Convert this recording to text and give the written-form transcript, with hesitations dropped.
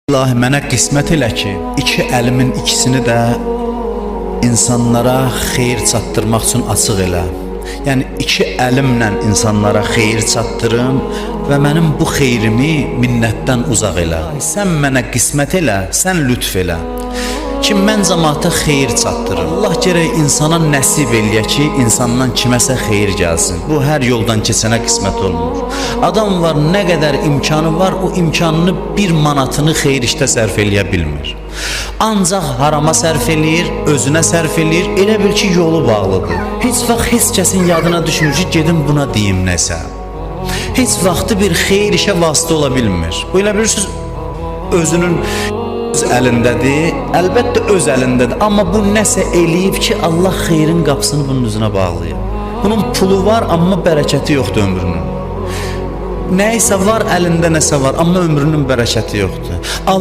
İlahi mənə qismət elə ki, iki əlimin ikisini də insanlara xeyir çatdırmaq üçün açıq elə. Yəni iki əlimlə insanlara xeyir çatdırım və mənim bu xeyrimi minnətdən uzaq elə. Sən mənə qismət elə, sən lütf elə ki, mən cəmaata xeyir çatdırım. Allah gərək insana nəsib eləyə ki, insandan kiməsə xeyir gəlsin. Bu hər yoldan keçənə qismət olmur. Adam var, nə qədər imkanı var, o imkanını bir manatını xeyir işdə sərf eləyə bilmir. Ancaq harama sərf eləyir, özünə sərf eləyir, elə bil ki, yolu bağlıdır. Heç vaxt heç kəsin yadına düşmür ki, gedim buna deyim nəsə. Heç vaxtı bir xeyir işə vasitə ola bilmir. Bu elə bilirsiniz, özünün öz əlindədir, əlbəttə öz əlindədir, amma bu nəsə eləyib ki, Allah xeyrin qapısını bunun üzünə bağlayır. Bunun pulu var, amma bərəkəti yoxdur ömrünün. Nəysə var, əlində nəsə var, amma ömrünün bərəkəti yoxdur.